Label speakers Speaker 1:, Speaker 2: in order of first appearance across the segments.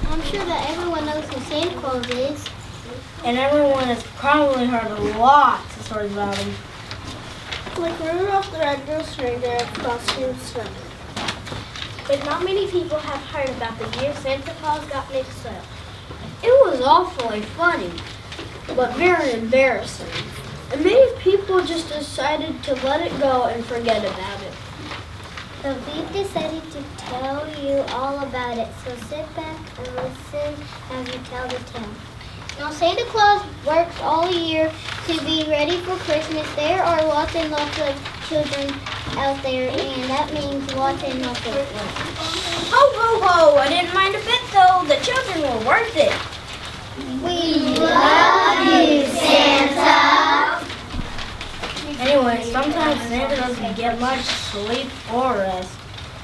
Speaker 1: I'm sure that everyone knows who Santa Claus is.
Speaker 2: And everyone has probably heard lots of stories about him.
Speaker 3: Like Rudolph the Red-Nosed Reindeer costume snow.
Speaker 4: But not many people have heard about the year Santa Claus got mixed up.
Speaker 2: It was awfully funny, but very embarrassing. And many people just decided to let it go and forget about it.
Speaker 1: So we've decided to tell you all about it. So sit back and listen as we tell the tale. Now Santa Claus works all year to be ready for Christmas. There are lots and lots of children out there, and that means lots and lots of work.
Speaker 2: Ho, ho, ho! I didn't mind a bit, though. The children were worth it.
Speaker 1: We love you, Santa!
Speaker 2: Anyway, sometimes Santa doesn't get much sleep or rest,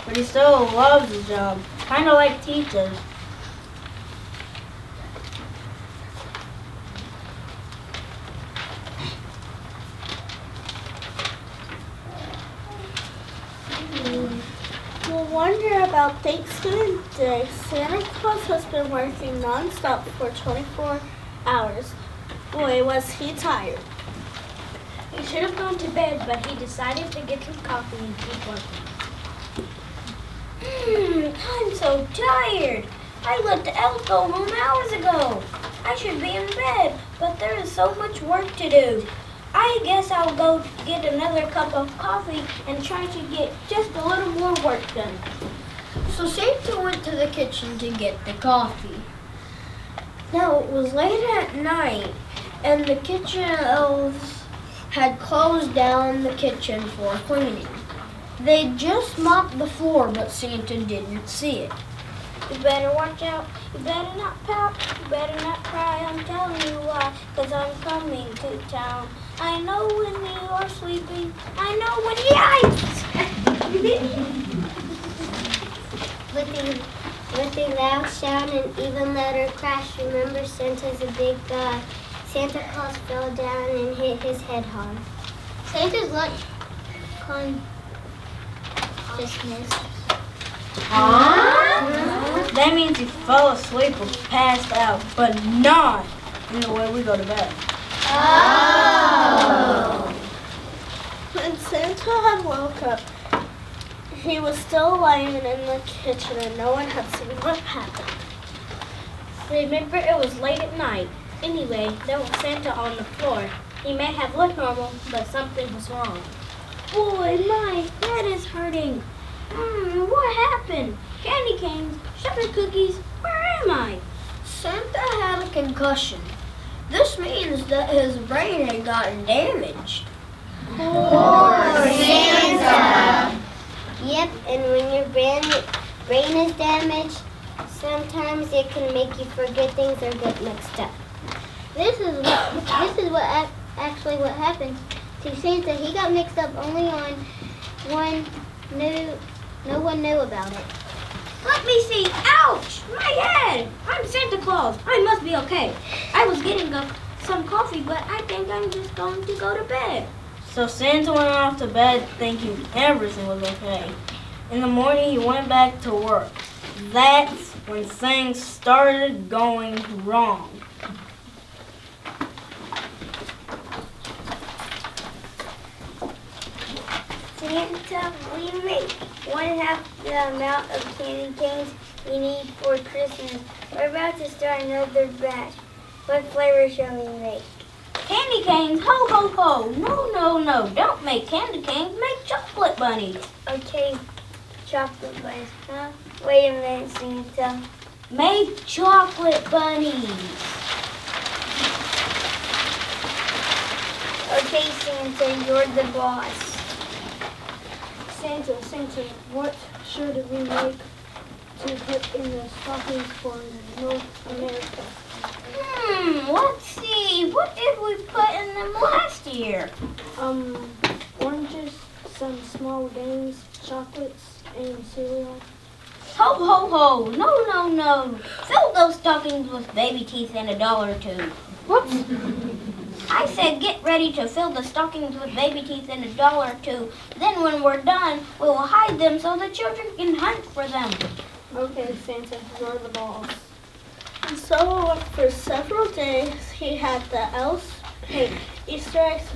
Speaker 2: but he still loves his job, kind of like teachers.
Speaker 3: We'll wonder about Thanksgiving Day. Santa Claus has been working non-stop for 24 hours. Boy, was he tired.
Speaker 4: He should have gone to bed, but he decided to get some coffee and keep working. I'm so tired. I let the elf go home hours ago. I should be in bed, but there is so much work to do. I guess I'll go get another cup of coffee and try to get just a little more work done.
Speaker 2: So Santa went to the kitchen to get the coffee. Now it was late at night, and the kitchen elves had closed down the kitchen for cleaning. They just mopped the floor, but Santa didn't see it.
Speaker 4: You better watch out. You better not pout. You better not cry. I'm telling you why. 'Cause I'm coming to town. I know when you are sleeping. I know when yikes!
Speaker 1: With a loud shout and even louder crash, remember Santa's a big guy. Santa Claus fell down and hit his head hard. Santa's lunch consciousness.
Speaker 2: That means he fell asleep or passed out, but not in the way we go to bed.
Speaker 3: When Santa had woke up, he was still lying in the kitchen and no one had seen what happened.
Speaker 4: Remember, it was late at night. Anyway, there was Santa on the floor. He may have looked normal, but something was wrong. Boy, my head is hurting. What happened? Candy canes, sugar cookies, where am I?
Speaker 2: Santa had a concussion. This means that his brain had gotten damaged.
Speaker 1: Poor Santa! Yep, and when your brain is damaged, sometimes it can make you forget things or get mixed up. This is what actually what happened to Santa. He got mixed up only on one no one knew about it.
Speaker 4: Let me see. Ouch! My head! I'm Santa Claus. I must be okay. I was getting some coffee, but I think I'm just going to go to bed.
Speaker 2: So Santa went off to bed thinking everything was okay. In the morning, he went back to work. That's when things started going wrong.
Speaker 1: Santa, we make 1/2 the amount of candy canes we need for Christmas. We're about to start another batch. What flavor shall we make?
Speaker 4: Candy canes? Ho, ho, ho. No. Don't make candy canes. Make chocolate bunnies.
Speaker 1: Okay, chocolate bunnies, huh? Wait a minute, Santa.
Speaker 4: Make chocolate bunnies.
Speaker 1: Okay, Santa, you're the boss.
Speaker 3: Santa, what should we make to put in the stockings for North America?
Speaker 4: Let's see. What did we put in them last year?
Speaker 3: Oranges, some small games, chocolates, and cereal.
Speaker 4: Ho, ho, ho. No. Fill those stockings with baby teeth and $1 or $2.
Speaker 3: What?
Speaker 4: I said get ready to fill the stockings with baby teeth and $1 or $2. Then when we're done, we will hide them so the children can hunt for them.
Speaker 3: Okay, Santa, you're the boss. And so for several days he had the elves paint Easter eggs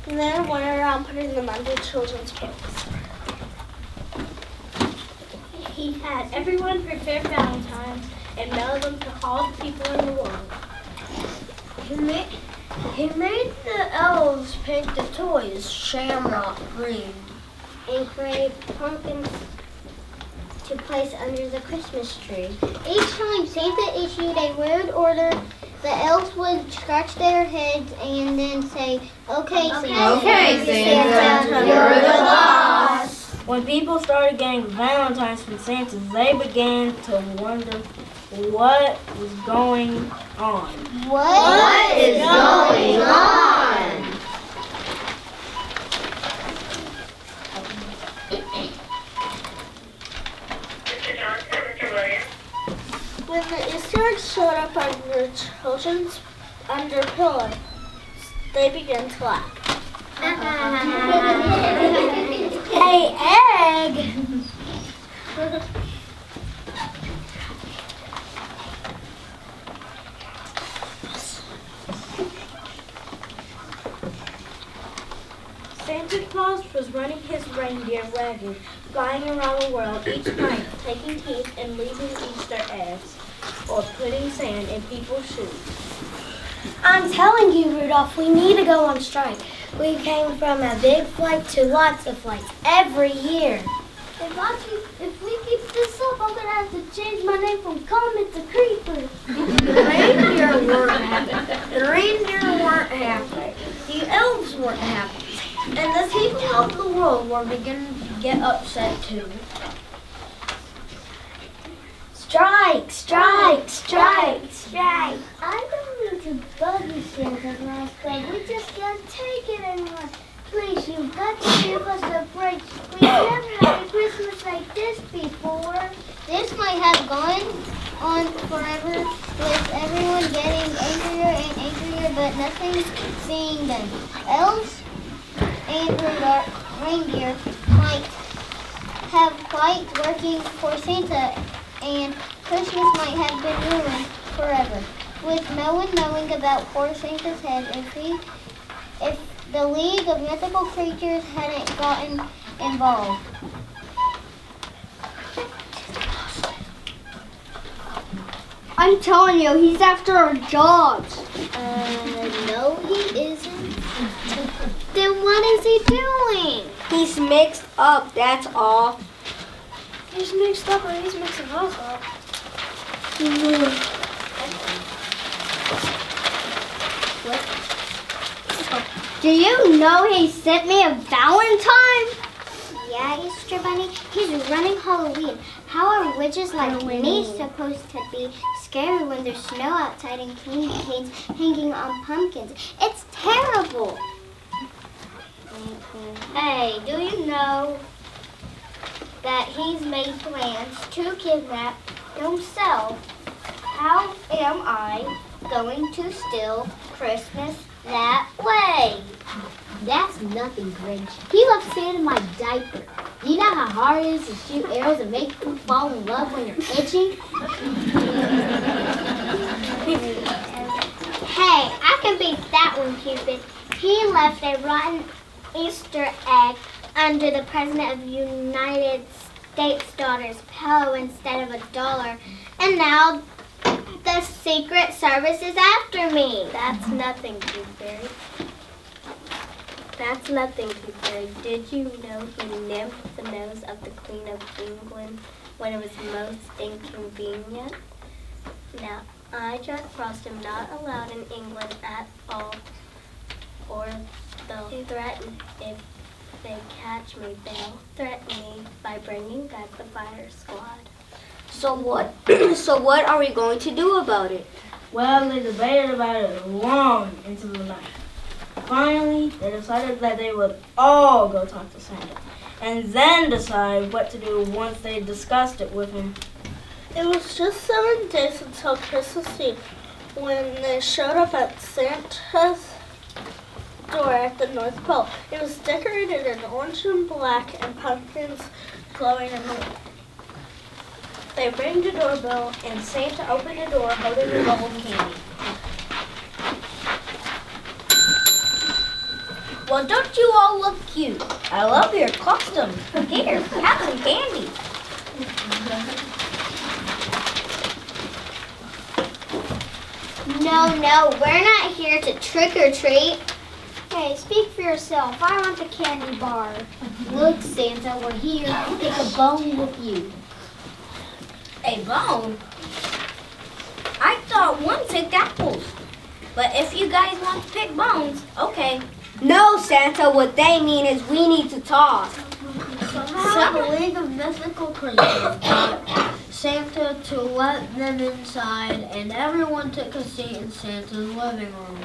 Speaker 3: and then went around putting them under children's clothes.
Speaker 4: He had everyone prepare Valentine's and mail them to all the people in the world.
Speaker 2: He made the elves paint the toys shamrock green.
Speaker 1: And create pumpkins to place under the Christmas tree. Each time Santa issued a rude order, the elves would scratch their heads and then say, "Okay, Santa,
Speaker 2: You're the boss."
Speaker 5: When people started getting Valentines from Santa, they began to wonder what was going on.
Speaker 1: What
Speaker 2: is going on?
Speaker 3: When the Easter eggs showed up under children's under pillows, they began to laugh.
Speaker 2: Hey, egg!
Speaker 4: Santa Claus was running his reindeer wagon, flying around the world each night, taking keys and leaving Easter eggs, or putting sand in people's shoes.
Speaker 2: I'm telling you, Rudolph, we need to go on strike. We came from a big flight to lots of flights every year.
Speaker 1: If we keep this up, I'm gonna have to change my name from Comet to Creeper.
Speaker 2: The reindeer weren't happy. The reindeer weren't happy. The elves weren't happy. And the people of the world were beginning to get upset too. Strike! Strike! Strike! Strike!
Speaker 1: I don't mean to bug you, Santa Claus, but we just can't take it anymore. Please, you've got to give us a break. We've never had a Christmas like this before. This might have gone on forever with everyone getting angrier and angrier, but nothing's being done. Elves and reindeer might have quite working for Santa, and Christmas might have been ruined forever. With no one knowing about poor Santa's head, if the League of Mythical Creatures hadn't gotten involved.
Speaker 2: I'm telling you, he's after our jobs.
Speaker 1: No he isn't. Then what is he doing?
Speaker 2: He's mixed up, that's all.
Speaker 4: He's mixed up and he's mixing us up.
Speaker 2: Do you know he sent me a Valentine?
Speaker 1: Yeah, Easter Bunny, he's running Halloween. How are witches like me supposed to be scary when there's snow outside and candy canes hanging on pumpkins? It's terrible. Hey, do you know that he's made plans to kidnap himself? How am I going to steal Christmas that way?
Speaker 6: That's nothing, Grinch. He left sand in my diaper. Do you know how hard it is to shoot arrows and make people fall in love when you're itching?
Speaker 1: Hey, I can beat that one, Cupid. He left a rotten Easter egg under the President of the United States' daughter's pillow instead of $1. And now the Secret Service is after me.
Speaker 2: That's nothing, Tooth Fairy. That's nothing, Tooth Fairy. Did you know he nipped the nose of the Queen of England when it was most inconvenient? Now, I, Jack Frost, am not allowed in England at all, or they'll threaten. If they catch me, they'll threaten me by bringing back the fire squad.
Speaker 6: So what? So what are we going to do about it?
Speaker 5: Well, they debated about it long into the night. Finally, they decided that they would all go talk to Santa, and then decide what to do once they discussed it with him.
Speaker 3: It was just 7 days until Christmas Eve when they showed up at Santa's door at the North Pole. It was decorated in orange and black and pumpkins glowing in the wind.
Speaker 2: They rang the doorbell, and Santa opened the door holding a bowl of candy. Well, don't you all look cute? I love your costume. Here, have some candy.
Speaker 1: No, we're not here to trick or treat.
Speaker 4: Hey, speak for yourself. I want the candy bar.
Speaker 6: Look, Santa, we're here to pick a bone with you.
Speaker 2: A bone? I thought one picked apples. But if you guys want to pick bones, okay.
Speaker 1: No, Santa, what they mean is we need to talk.
Speaker 2: Somehow the League of Mythical Creatures got Santa to let them inside, and everyone took a seat in Santa's living room.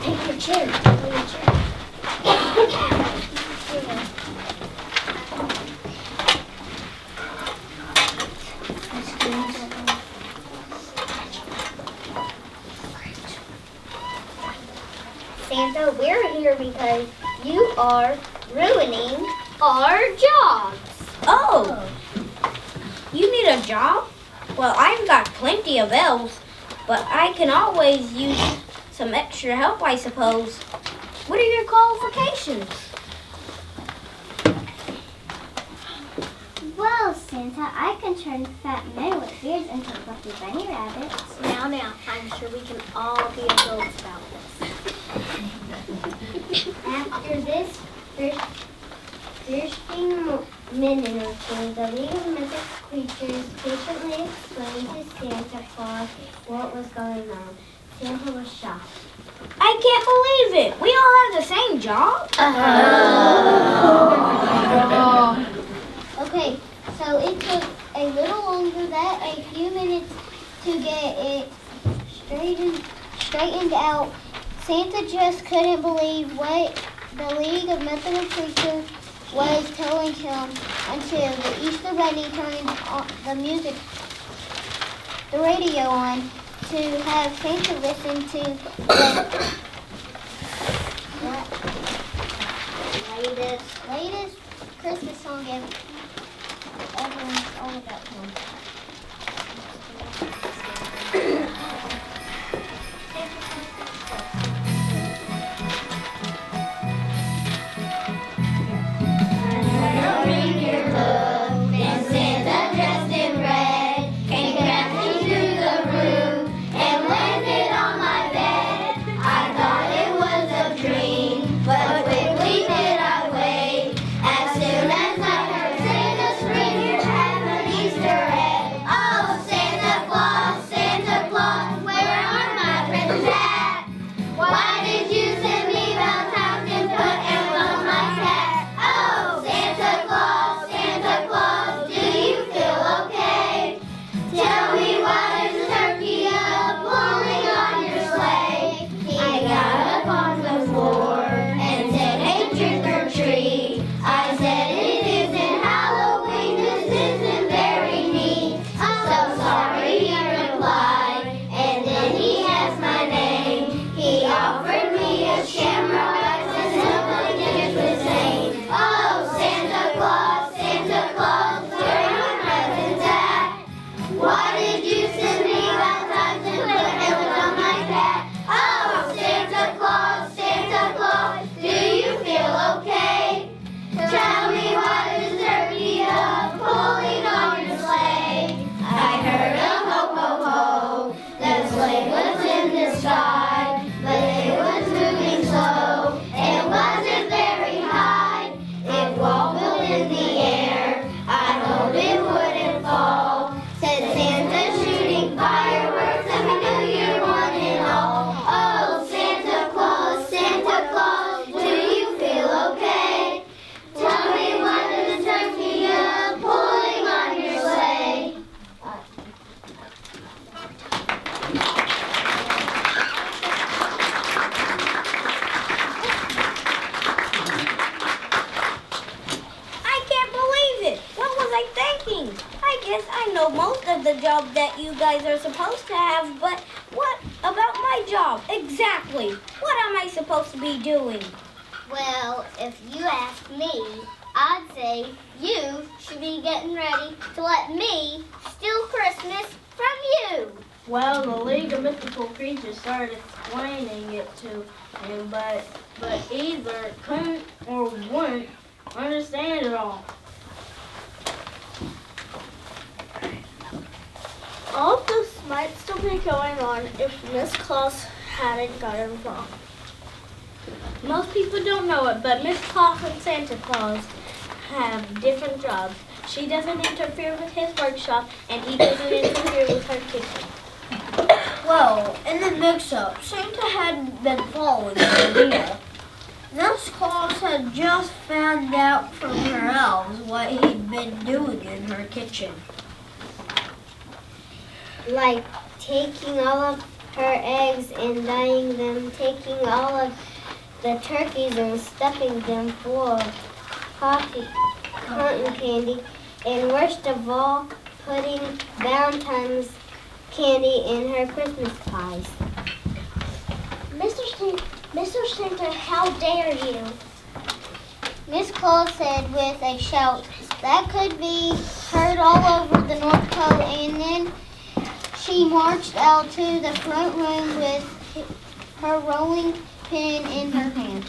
Speaker 4: Take your chair. Take your chair.
Speaker 1: Santa, we're here because you are ruining our jobs.
Speaker 2: Oh! You need a job? Well, I've got plenty of elves, but I can always use some extra help, I suppose. What are your qualifications?
Speaker 1: Well, Santa, I can turn fat men with beards into fluffy bunny rabbits.
Speaker 4: Now, I'm sure we can all be adults about this.
Speaker 1: After this thirsting minute or two, the League of Mythic Creatures patiently explained to Santa Claus what was going on. Santa was shocked.
Speaker 2: I can't believe it! We all have the same job?
Speaker 1: Okay, so it took a little longer than a few minutes to get it straightened out. Santa just couldn't believe what the League of Mythical Creatures was telling him until the Easter Bunny turned the radio on to have Santa listen to the latest Christmas song ever. Everyone's all about him.
Speaker 2: The job that you guys are supposed to have, but what about my job? Exactly. What am I supposed to be doing?
Speaker 1: Well, if you ask me, I'd say you should be getting ready to let me steal Christmas from you.
Speaker 5: Well, the League of Mythical Creatures started explaining it to him, but either couldn't or wouldn't understand it all.
Speaker 3: All of this might still be going on if Miss Claus hadn't got involved.
Speaker 4: Most people don't know it, but Miss Claus and Santa Claus have different jobs. She doesn't interfere with his workshop, and he doesn't interfere with her kitchen.
Speaker 2: Well, in the mix-up, Santa hadn't been following the idea. Miss Claus had just found out from her elves what he'd been doing in her kitchen.
Speaker 1: Like taking all of her eggs and dyeing them, taking all of the turkeys and stuffing them full of cotton candy, and worst of all, putting Valentine's candy in her Christmas pies.
Speaker 6: Mr. Santa, how dare you?
Speaker 1: Miss Claus said with a shout that could be heard all over the North Pole, and then she marched out to the front room with her rolling pin in her hand.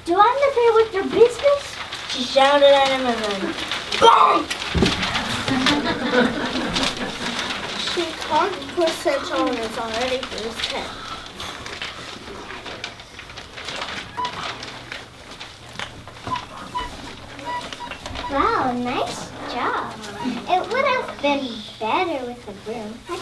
Speaker 6: Do I interfere with your business?
Speaker 5: She shouted at him and then, bonk!
Speaker 3: She can't put Santa on his already for his head.
Speaker 1: Wow, nice job. It would have been better with the broom. High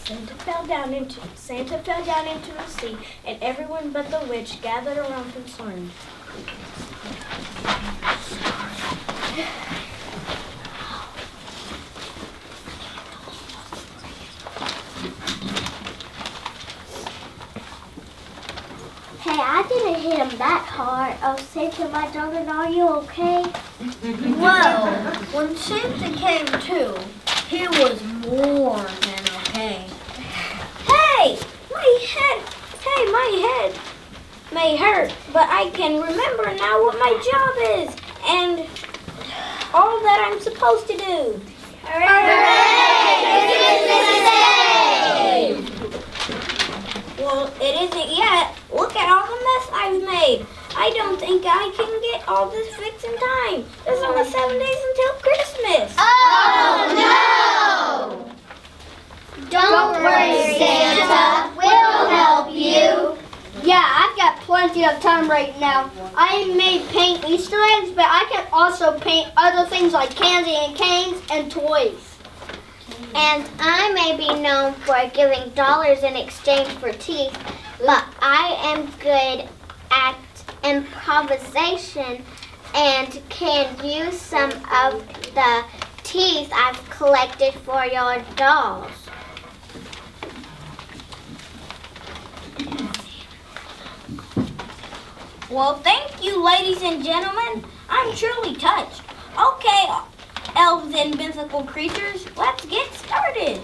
Speaker 4: Santa fell down into the sea, and everyone but the witch gathered around concerned.
Speaker 6: Hey, I didn't hit him that hard. Oh, Santa, my darling, are you okay?
Speaker 2: Well, when Santa came to, he was more than okay.
Speaker 4: Hey, my head may hurt, but I can remember now what my job is and all that I'm supposed to do. Well, it isn't yet. Look at all the mess I've made. I don't think I can get all this fixed in time. There's only 7 days until Christmas.
Speaker 1: Oh no! Don't worry, Santa. We'll help you.
Speaker 2: Yeah, I've got plenty of time right now. I may paint Easter eggs, but I can also paint other things like candy and canes and toys.
Speaker 1: And I may be known for giving dollars in exchange for teeth, but I am good at improvisation and can use some of the teeth I've collected for your dolls.
Speaker 4: Well, thank you, ladies and gentlemen. I'm truly touched. Okay, elves and mythical creatures, let's get started.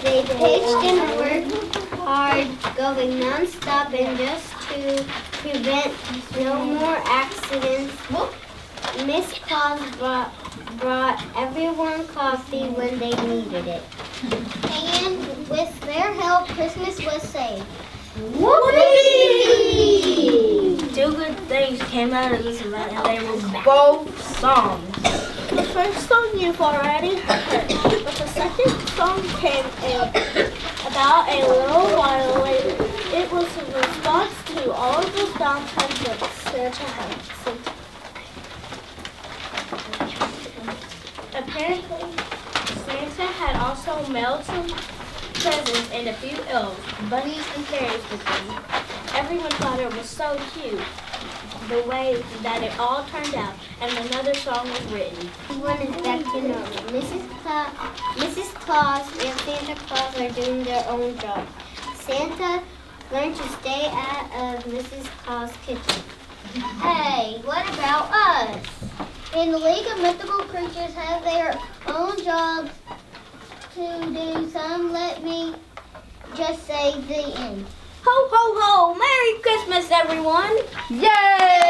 Speaker 1: They pitched and worked hard, going non-stop, and just to prevent no more accidents, Miss Claus brought everyone coffee when they needed it. And with their help, Christmas was saved. Whoopee!
Speaker 5: 2 good things came out of this event, and they were both songs.
Speaker 3: The first song you've already heard, but the second song came in about a little while later. It was a response to all of the Valentine's that Santa had sent.
Speaker 4: Apparently, Santa had also mailed some presents and a few elves, bunnies, and fairies with them. Everyone thought it was so cute, the way that it all turned out, and another song was written.
Speaker 1: Everyone is back to normal. Mrs. Claus and Santa Claus are doing their own job. Santa learn to stay out of Mrs. Claus' kitchen. Hey, what about us? In the League of Mythical Creatures have their own jobs to do. Some let me just say the end.
Speaker 4: Ho, ho, ho! Merry Christmas, everyone!
Speaker 5: Yay!